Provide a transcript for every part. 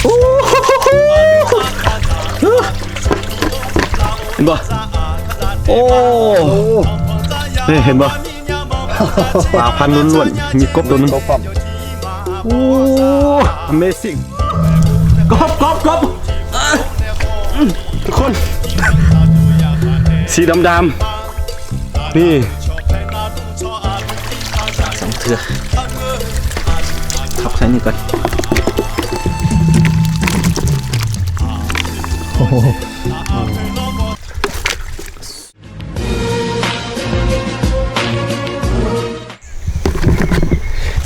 เห็นบ่โอ้นี่เห็นบ่ปลาพันล้วนๆมีกบตัวนึงโอ้ Amazing กบทุกคนสีดำๆนี่สองเถื่อขับใส่นี่ก่อน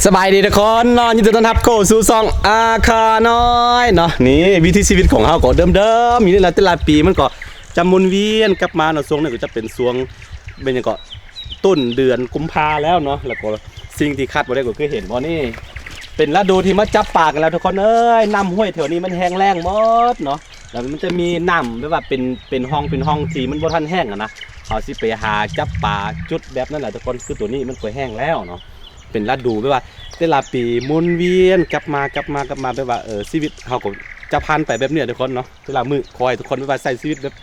สบายดีทุกคนนอนยินดีต้อนรับเข้าสู่ซองอาคาน้อยเนาะนี่วิถีชีวิตของเราก็เดิมๆอยู่นี่แหละแต่ละปีมันก็จะหมุนเวียนกลับมาเนาะช่วงนี้ก็จะเป็นช่วงเป็นยังก็ต้นเดือนกุมภาแล้วเนาะแล้วก็สิ่งที่คาดบ่ได้ก็คือเห็นว่านี่เป็นฤดูที่มาจับปลากันแล้วทุกคนเอ้ยน้ำห้วยแถวนี้มันแห้งแล้งหมดเนาะแล้วมันจะมีน้ำแบบว่าเป็นห้องที่มันบ่ทันแห้งอ่ะนะเขาสิไปหาจับปลาจุดแบบนั้นแหละทุกคนคือตัวนี้มันก็แห้งแล้วเนาะเป็นฤดูแบบว่าแต่ละปีหมุนเวียนกลับมาแบบว่าชีวิตเฮาก็จะผ่านไปแบบเนี้ยทุกคนเนาะแต่ละมื้อคอยทุกคนแบบว่าใช้ชีวิตแบบ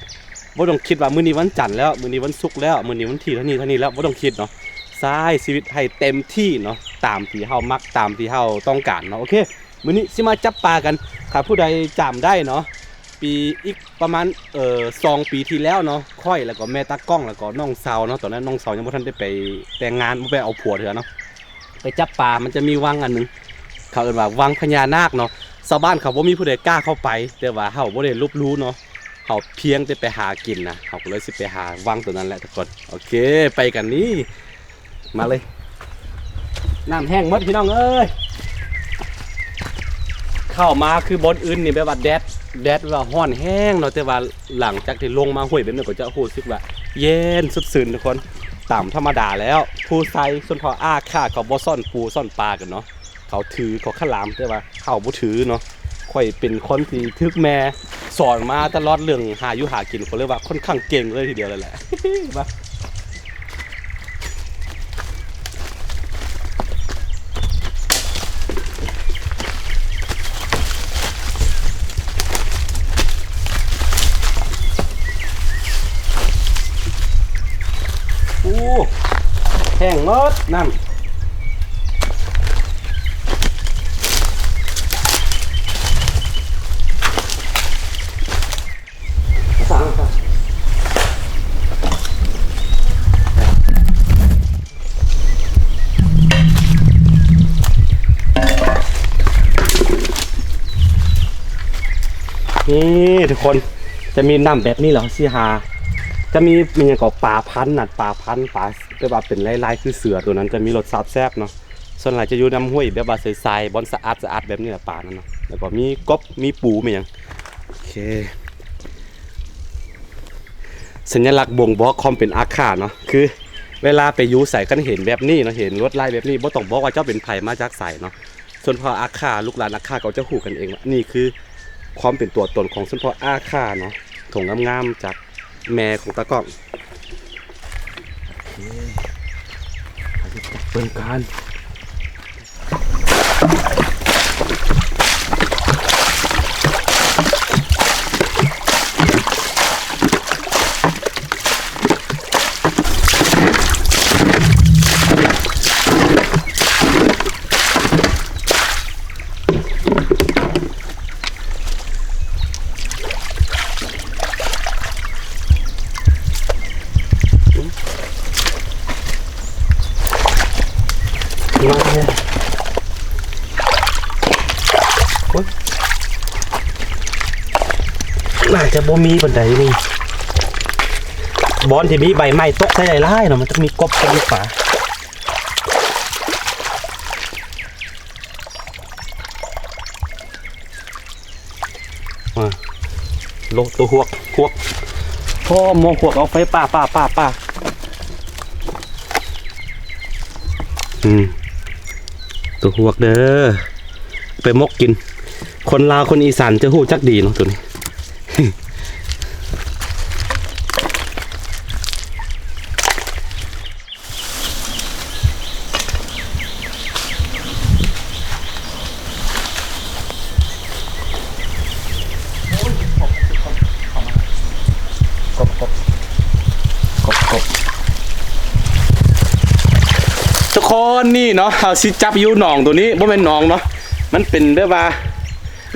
บ่ต้องคิดว่ามื้อนี้วันจันทร์แล้วมื้อนี้วันศุกร์แล้วมื้อนี้วันที่เท่านี้แล้วบ่ต้องคิดเนาะใช้ชีวิตให้เต็มที่เนาะตามที่เฮามักตามที่เฮาต้องการเนาะโอเคมื้อนี้สิมาจับปลากันถ้าผู้ใดจำได้เนาะปีอีกประมาณ2 ปีที่แล้วเนาะค่อยแล้วก็แม่ตากล้องแล้วก็น้องสาวเนาะตอนนั้นน้องสาวยังบ่ทันได้ไปแต่งงานบ่ไปเอาผัวเถื่อเนาะไปจับปลามันจะมีวังอันนึงเขาเรียกว่าวังพญานาคเนาะชาวบ้านเขาบ่มีผู้ใดกล้าเข้าไปแต่ว่าเฮาบ่ได้ลบลู่เนาะเฮาเพียงแต่ไปหากินนะเฮาก็เลยสิไปหาวังตัวนั้นแหละทุกคนโอเคไปกันนี่มาเลยน้ำแห้งหมดพี่น้องเอ้ยเข้ามาคือบนอื่นนี่แบบว่าแดดว่าร้อนแห้งเนาะแต่ว่าหลังจากที่ลงมาห้วยแบบนี้ก็จะรู้สึกว่าเย็นสุดซื่นทุกคนตามธรรมดาแล้วผู้ใส่ส่วนพออ้าข้าเขาบ่ซ่อนปูซ่อนปลากันเนาะเขาถือเขาขลามแต่ว่าเขาบ่ถือเนาะค่อยเป็นคนที่ทึกแม่สอนมาตลอดเรื่องหาอยู่หากินเขาเรียกว่าค่อนข้างเก่งเลยทีเดียวเลยแหละ มาแห้งหมดน้ำสั่งครับนี่ทุกคนจะมีน้ำแบบนี้เหรอสิฮาจะมีอย่างกับปลาพันธุ์ปลาแบบว่าเป็นลายคือเสือตัวนั้นจะมีรสแซ่บเนาะส่วนใหญ่จะอยู่น้ำห้วยแบบว่าใสๆบอนสะอาดแบบนี้แหละปลานั่นเนาะแล้วก็มีกบมีปูมีอย่างโอเคสัญลักษณ์บ่งบอกความเป็นอาคาเนาะคือเวลาไปยูใส่กันเห็นแบบนี้เนาะเห็นรถลายแบบนี้บ่ต้องบอกว่าเจ้าเป็นไผ่มาจากใส่เนาะส่วนพออาคาลูกหลานอาคาเขาจะคู่กันเองว่านี่คือความเป็นตัวตนของส่วนพออาคาเนาะถงงามๆจากแม่ของตากล้องจับเปิดการน่าจะบ่มีบันไดนี่บอนที่มีใบไม้ตกใส่ไล่เนาะมันจะมีกบกับมีฝาโลตัวหวกพ่อมองหวกเอาไฟป่าตัวหวกเด้อไปมกกินคนลาวคนอีสานจะหู้จักดีเนาะตัวนี้ อนนี่เนาะเขาสิจับอยู่หนองตัวนี้บ่เป็นหนองเนาะมันเป็นแบบว่า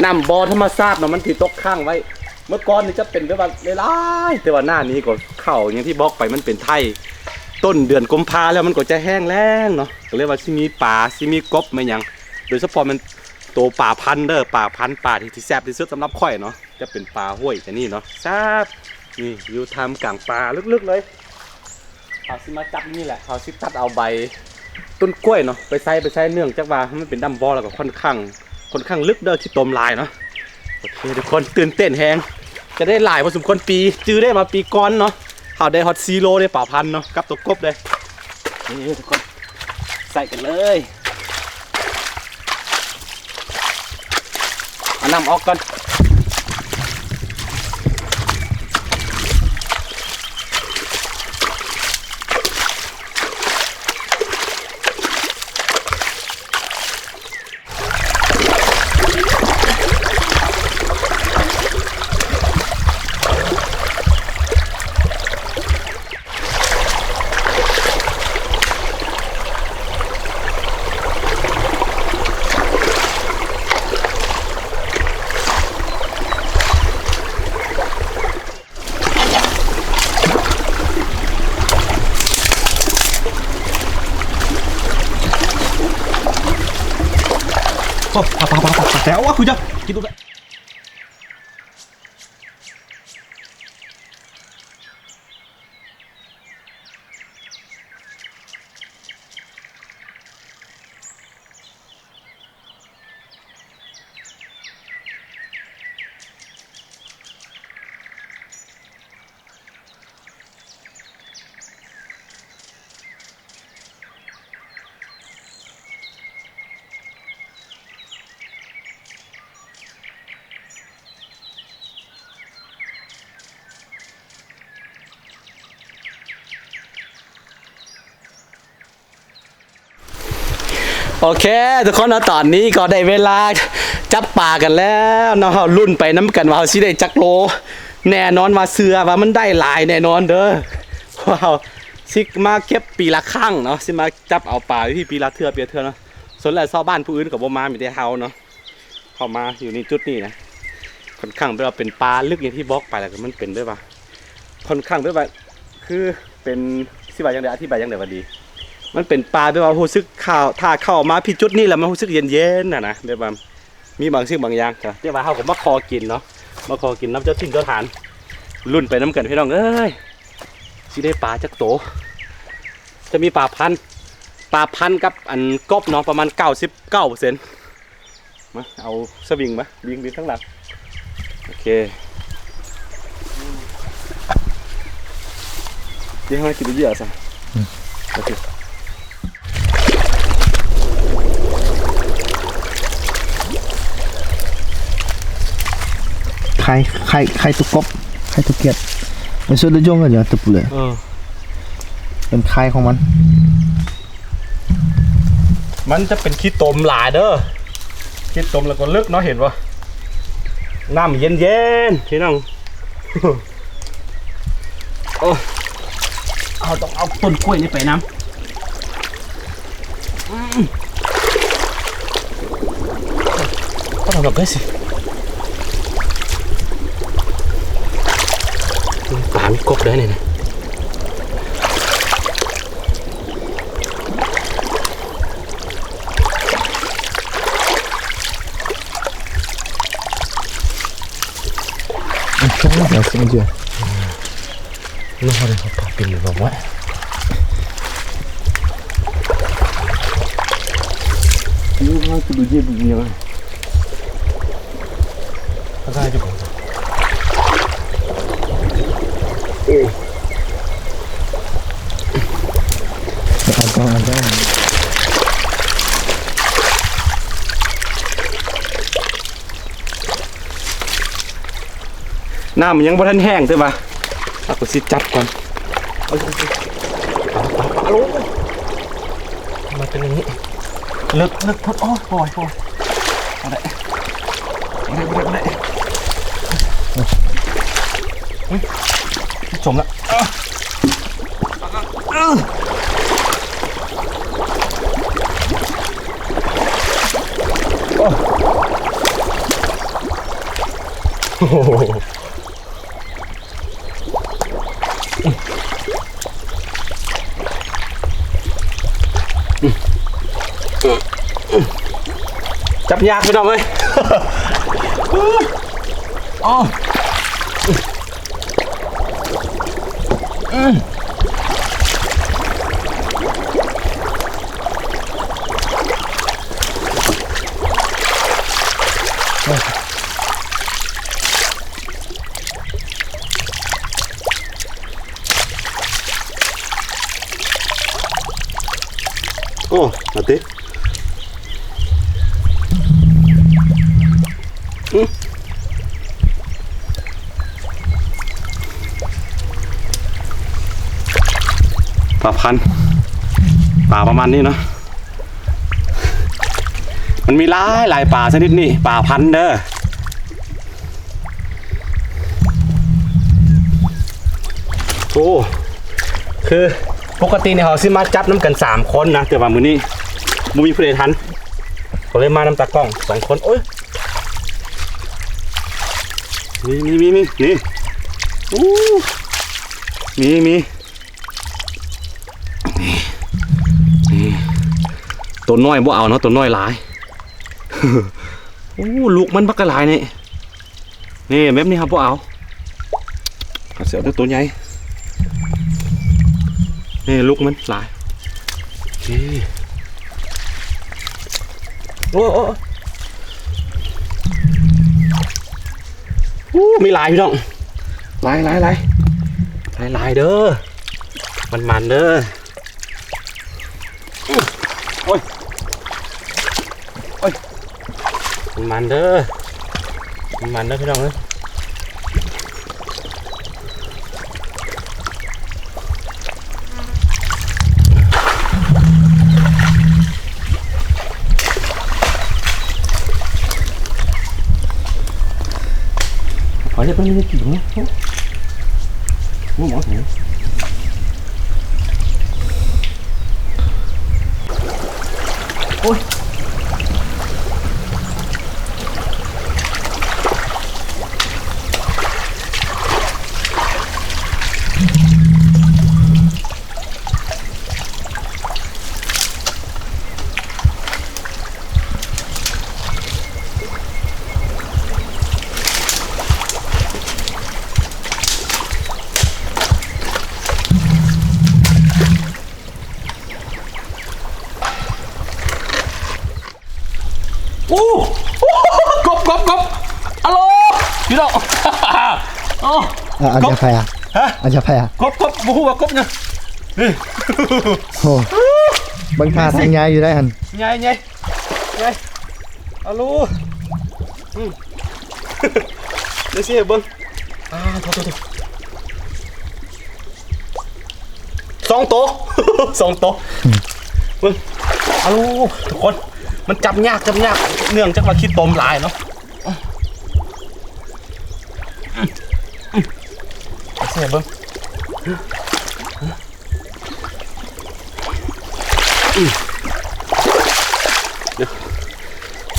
น้ำบ่อธรรมชาติเนาะมันที่ตกข้างไว้เมื่อก่อนนี่จะเป็นแบบว่าหลายๆแต่ว่าหน้านี้ก็เข้าอย่างที่บอกไปมันเป็นไทยต้นเดือนกุมภาแล้วมันก็จะแห้งแล้งเนาะก็เรียกว่าสิมีปลาสิมีกบไม่ยังโดยเฉพาะมันตัวป่าพันธุ์เด้อป่าพันธุ์ป่าที่แซ่บที่สุดสำหรับข่อยเนาะจะเป็นปลาห้วยแต่นี่เนาะแซ่บนี่อยู่ทำกลางป่าลึกๆเลยเขาสิมาจับนี่แหละเขาสิตัดเอาใบต้นกล้วยเนาะไปใส่เนื่องจากว่ามันเป็นดำบอแล้วก็ค่อนข้างลึกเด้อที่ต้มลายเนาะโอเคทุกคนตื่นเต้นแฮงจะได้หลายพอสมควรปีจื้อได้มาปีก่อนเนาะเขาได้ฮอตซีโร่ได้ป่าพันธุ์เนาะกับตัวกบเลยนี่ทุกคนใส่กันเลยเอาน้ำออกก่อนโอ้ปลาแต่ว่าคุณจะกินตัวแบบโอเคทุกคนตอนนี้ก็ได้เวลาจับปลากันแล้วเนาะรุ่นไปน้ำกันว่าเขาสิได้จักโลแน่นอนว่าเสือว่ามันได้หลายแน่นอนเด้อว้าวซิมาเก็บปีละครั้งเนาะซิมาจับเอาปลาที่ปีละเทื่อเนาะส่วนแหละชาวบ้านผู้อื่นกับบ่มามีแต่เฮาเนาะเข้ามาอยู่ในจุดนี้นะค่อนข้างเป็นปลาลึกอย่างที่บอกไปแล้วมันเป็นด้วยว่าค่อนข้างด้วยว่าคือเป็นสิบายยังไงอธิบายยังไงว่าดีมันเป็นปลาแบบว่ารู้สึกข่าวถ้าเข้ามาผิดจุดนี่แหละมันรู้สึกเย็นๆนะแบบว่ามีบางสิ่งบางอย่างครับเรียกว่าเขาก็มาคอกินเนาะมาคอกินน้ำเจ้าทิ้งเจ้าทานรุ่นไปน้ำกันพี่น้องเอ้ยสิได้ปลาจักโตจะมีปลาพันกับอันกบเนาะประมาณ 99%มาเอาสวิงมาบิงทั้งหลังโอเคเดี๋ยวให้กินเยอะๆสิโอเคไข่ตุกกบไข่ตุกเกียดมันสุดยอดเลยเนี่ยตุกเลยเป็นไข่ของมันจะเป็นขี้ตมหลายเด้อขี้ตมแล้วก็ลึกเนาะเห็นปะน้ำเย็นๆพี่น้องโอ้เอาต้องเอาต้นกล้วยนี่ไปน้ำก็ทำแบบนี้สิปลามีกบได้เนี่ยนะใช่ไหมเดี๋ยวสิเดียวน้องเขาเลยเขาปลาเป็นหรือเปล่าวะนี่ว่าคือดูเย็นดูเย็นเลยอะไรจะบอกเอาได้น้ำมันยังบ่ทันแห้งใช่ปะเอาก็สิจับก่อนเอาปลาลงมาเป็นอย่างนี้ลึกพุดโอ้ปล่อยเอาได้ชมละ จับยากพี่น้องเอ้ยอ๋อโอ้มาติปลาพันปลาประมาณนี้เนาะมันมีหลายปลาชนิดนี่ปลาพันเด้อโอ้คือปกติเนี่ยเขาซื้อมาจับน้ำกัน3 คนนะแต่ว่ามื้อนี้บ่มีผู้ใดทันก็เลยมาน้ำตากล้อง2 คนโอ้ยมีนี่อู้มีตัวน้อยบ่เอาเนาะตัวน้อยหลาย ลูกมันบักกะหลายนี่แบบนี้ครับบ่เอาเสียตัวใหญ่นี่ลูกมันหลายโอ้มีหลายพี่น้องหลายเด้อมันเด้อโอ้ยมันเด้อพี่น้องเอ้ยขอเรียกเป็นกี่ถุงนะหมอถุงโอ้ยกบฮัลโหลพี่น้องอันจะแพ้อันจะแพ้ กบบ่ฮู้ว่ากบเนี่ยโอ้บางท่าทางยายอยู่ได้หันยายฮัลโหลเดี๋ยวสิเบิ่งโท2 ตัว2 ตัวเบิ่งฮัลโหลทุกคนมันจับยากเนื่องจากว่าขี้ตมหลายเนาะเสียเบิ้งเดี๋ยว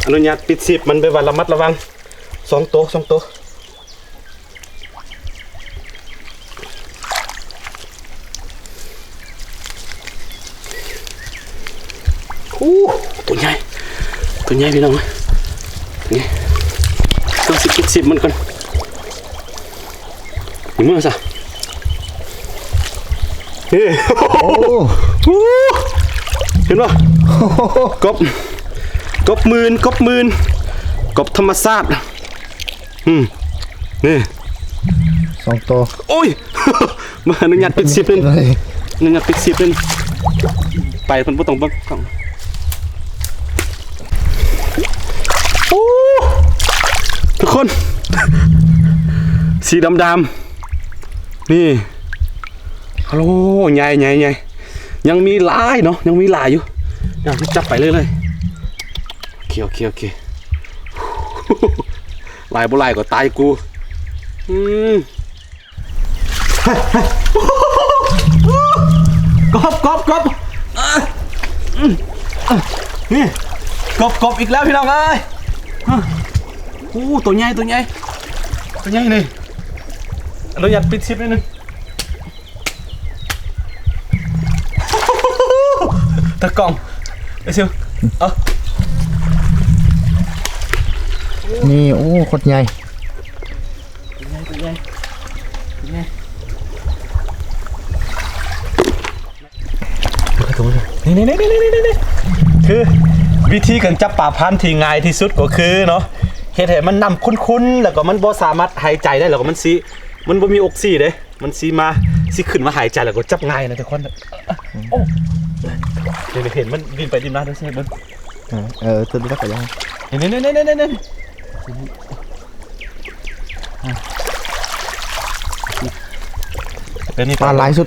อนุญาตปิด10มันไปวันระมัดระวัง2 ตัวตัวใหญ่พี่น้องนี่ต้องปิด10มันก่อนนี่มือซะเฮ้เห็นป่ะกบหมื่นกบธรรมชาตินี่2 ตัวโอ้ยมาอนุญาตปิด10เลยอนุญาตปิด10เลยไปเพิ่นบ่ต้องเบิ่งกล้องทุกคนสีดำนี่ฮัลโหลใหญ่ยังมีหลายเนาะยังมีหลายอยู่เดี๋ยวจับไปเลยโอเคลายบ่ลายก็ตายกูกบนี่กบอีกแล้วพี่น้องเอ้ยตัวใหญ่ เป็นไงนี่เราอยากปิดชิปนิดนึงตะกล่องไอ้เชียวเอา นี่โอ้โคตรใหญ่ เป็นไงนี่คือวิธีการจับปลาพันธุ์ที่ง่ายที่สุดก็คือเนาะเฮ็ดให้มันนำคุ้นๆแล้วก็มันบ่สามารถหายใจได้แล้วก็มันบ่มีออกซิเด้มันสิขึ้นมาหายใจแล้วก็จับง่ายนะทุกคนโอ้เดี๋ยวเห็นมันบินไปดินมาด้วยใช่มั้ย ตัวนี้ก็ไปยัง นี่เป็นนี่ ปลาหลายสุด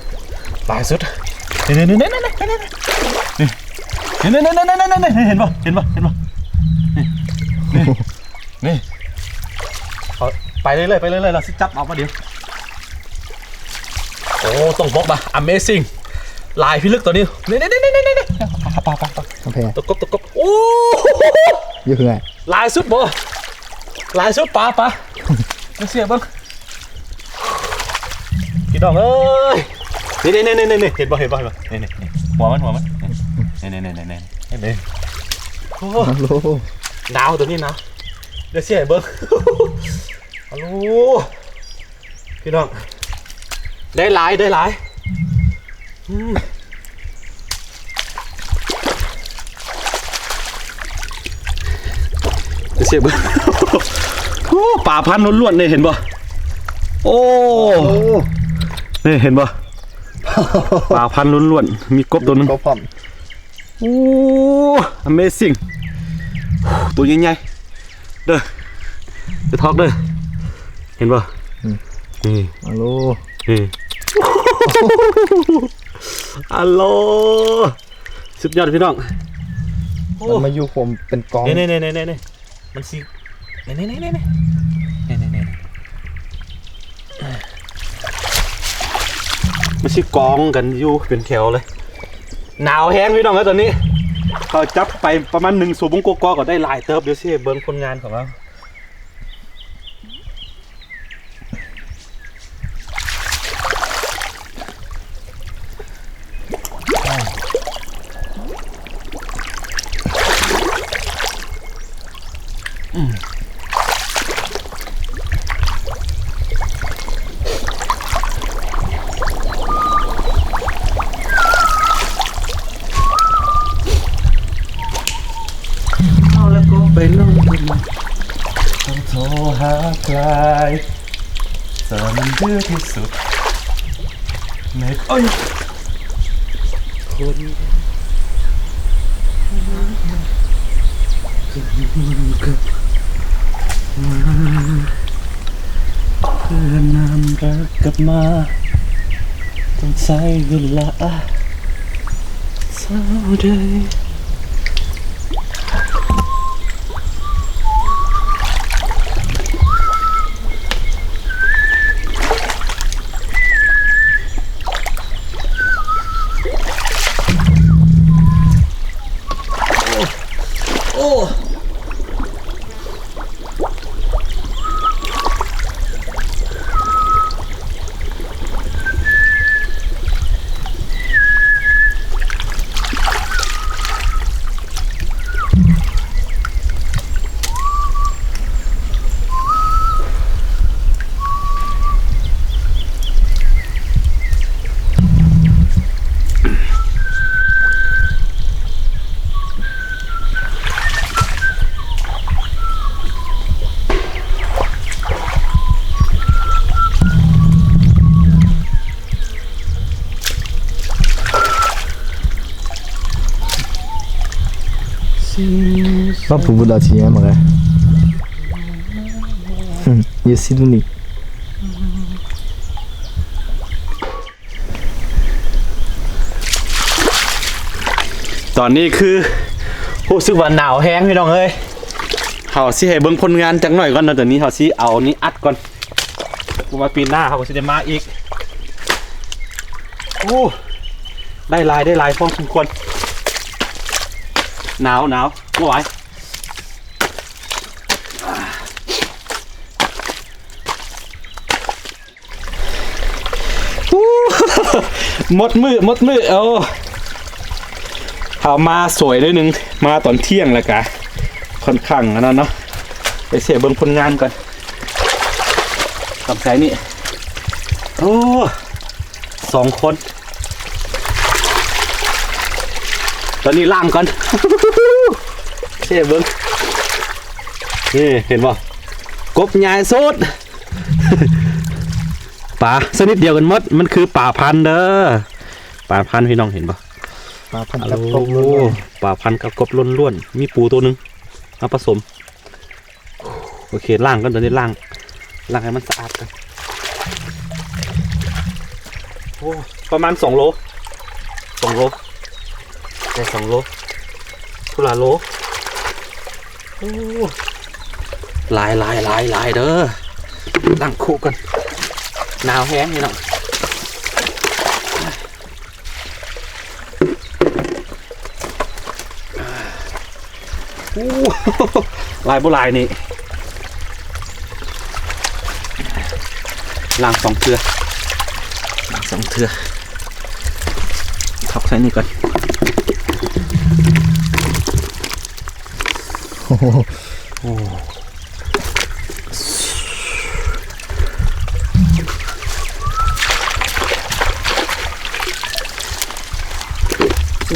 นี่เห็นป่ะนี่ไปเรื่อยเราสิจับเอามาเดี๋ยวโอ้ต้องบอกมา Amazing ลายพิลึกตัวนี้นี่ปลา กำแพง ตะกบโอ้ เยอะคือไง ลายสุดบ่ลายสุดปลาไม่เสียบ้างพี่น้องเอ้ยนี่เห็นป่ะนี่หัวมันนี่โอ้ ฮัลโหล หนาวตัวนี้นะเดี๋ยวเสียเบิ้งฮัลโหลพี่น้องได้หลายเดี๋ยวเสียเบิ้งโอ้ป่าพันธุ์ล้วนๆนี่เห็นป่ะโอ้นี่เห็นป่ะป่าพันธุ์ล้วนๆมีกบตัวนึง ก็พร้อม โอ้ Amazing ตัวใหญ่ๆเด้อจะทอกเด้อเห็นป่ะนี่ ฮัลโหล นี่ฮัลโหลสุดยอดพี่น้อง มันมาอยู่ผมเป็นกอง นี่มันสินี่มันสิกองกันอยู่เป็นแถวเลยหนาวแห้งพี่น้องแล้วตอนนี้เขาจับไปประมาณ1 ชั่วโมงกว่าก็ได้หลายเติบเดี๋ยวสิเบิ่งผลงานของเราไปลงกันต้องโทรหาใครเธอมันดื้อที่สุดในคน เพื่อนนำรักกลับมาต้องใช้เวลาเท่าใดโอ้ Pas pour vous d'attirer, hein, vrai. Il y a Sidouni. ตอนนี้คือรู้สึกว่าหนาวแห้งพี่น้องเอ้ยเขาสิให้เบิ่งผลงานจังหน่อยก่อนเนาะตอนนี้เขาสิเอานี้อัดก่อนกูมาปีหน้าเขาก็สิได้มาอีกโอ้ได้ลายพอสมควรหนาวบ่ไหว หมดมือเอาเอามาสวยด้วยหนึงมาตอนเที่ยงแล้วกะค่อนข้างอันนั้นเนาะไปเสียเบิ่งผลงานก่อนกับสายนี่โอ้2 คนตอนนี้ล่างก่อน เสียเบิ่งนี่เห็นป่ะกบใหญ่สุด ป่าสนิทเดียวกันหมดมันคือป่าพันธุ์เด้อป่าพันธุ์พี่น้องเห็นป่ะ ปลาพันกับกบ โอ้ป่าพันธุ์กับกบล้วนๆมีปูตัวหนึงมาผสมโอเคล่างกันตอนนี้ล่างให้มันสะอาดกันโอ้ประมาณ2 โลได้2 โลทุลาโลโอ้ลายเด้อล่างคู่กันหนาวแห้งนี่เนาะโอ้ลายโบราณนี่ล่าง2 เทือทับใส่นี่ก่อน โอ้โห โอ้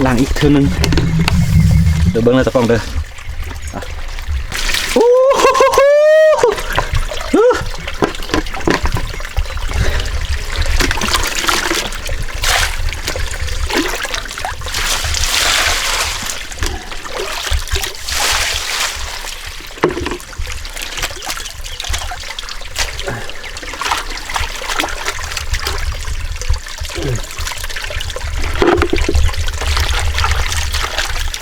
ล่างอีกเทือนึงเดี๋ยวเบิ้งเลยตะกล้องเด้อโอ้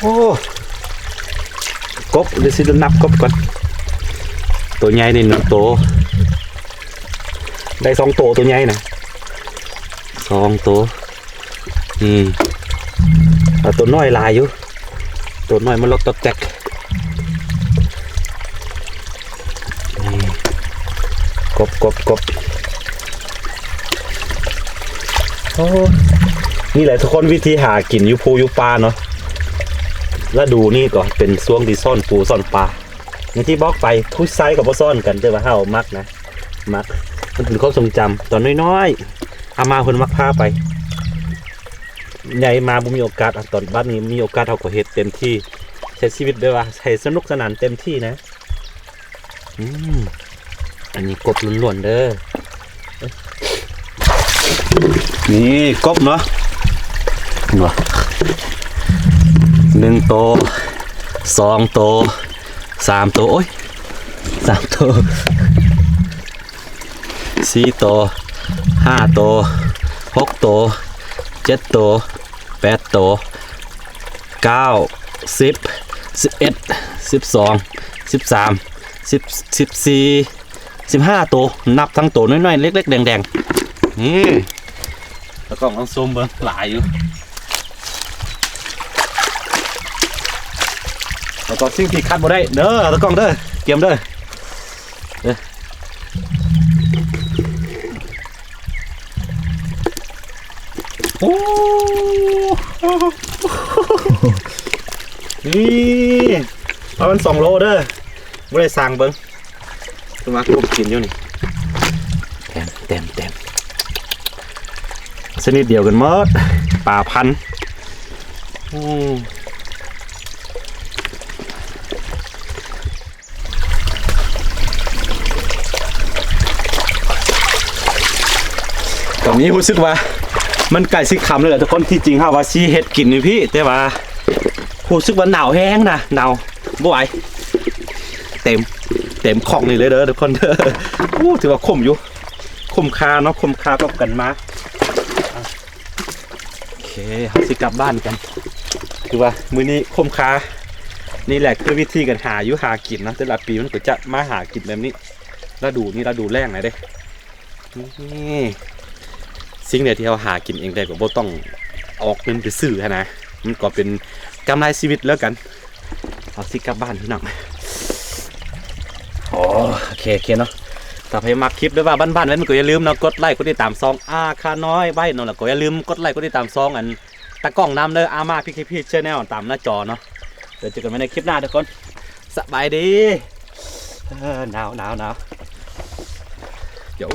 โอ้กบเดี๋ยวสินับกบก่อนตัวใหญ่นี่1 ตัวได้2 ตัวใหญ่นะ2 ตัวนี่เอาตัวน้อยลายอยู่ตัวน้อยมันลดตกแจกนี่กบโอ้นี่แหละทุกคนวิธีหากินอยู่ภูอยู่ปลาเนาะแล้วดูนี่ก็เป็นช่วงที่ซ่อนปูซ่อนปลาอย่างที่บอกไปทุกไซส์กับบ่ซ่อนกันแต่ว่าเฮามักนะมักมันเป็นความทรงจำตอนน้อยๆอามาเพิ่นมักพาไปใหญ่มาบ่มีโอกาสตอนบ้านนี้มีโอกาสเฮาก็เฮ็ดเต็มที่ใช้ชีวิตด้วยว่าใช้สนุกสนานเต็มที่นะอันนี้กบล้วนๆเด้อนี่กบเนาะเห็นบ่1 ตัว 2 ตัว 3 ตัวโอ้ย3 ตัว 4 ตัว 5 ตัว 6 ตัว 7 ตัว 8 ตัว 9 10 11 12 13 14 15 ตัวนับทั้งตัวน้อยๆเล็กๆแดงๆนี่แล้วก็ลองซูมเบิ่งหลายอยู่แล้วก็สิ่งที่คัดบ่ได้เด้อตะกล้องเด้อเกมเด้อโอ้นี่เอามัน2 โลเด้อบ่ได้สั่งเบิ่งคือมาคุมกินอยู่นี่เต็มชนิดเดียวกันหมดป่าพันธุ์ตอนนี้รู้สึกว่ามันไก่สิคำเลยแหละทุกคนที่จริงค่ะว่าซีเฮ็ดกินนี่พี่แต่ว่ารู้สึกว่าหนาวแห้งนะหนาวบ่ไหวเต็มของนี่เลยเด้อทุกคนเด้อถือว่าคุ้มค่าเนาะคุ้มค่ากับกันมาโอเคเราสิกลับบ้านกันคือว่ามื้อนี้คุ้มค่านี่แหละคือวิธีการหาอยู่หากินนะแต่ละปีมันก็จะมาหากินแบบนี้ฤดูแล้งไหนเด้นี่สิ่งใดที่เราหากินเองได้ก็บ่ต้องออกเงินไปซื้อนะมันก็เป็นกำไรชีวิตแล้วกันเอาสิกลับบ้านพี่น้องโอเคเนาะ ถ้าใครมักคลิปด้วยว่าบ้านๆไว้มันก็อย่าลืมเนาะกดไลค์กดติดตามซองอาคาน้อยไว้เนาะแล้วก็อย่าลืมกดไลค์กดติดตามซองอันตะกล้องน้ำเด้ออามาพี่แชนแนลตามหน้าจอเนาะเดี๋ยวเจอกันใหม่ในคลิปหน้าทุกคนสบายดีหนาวเดี๋ยว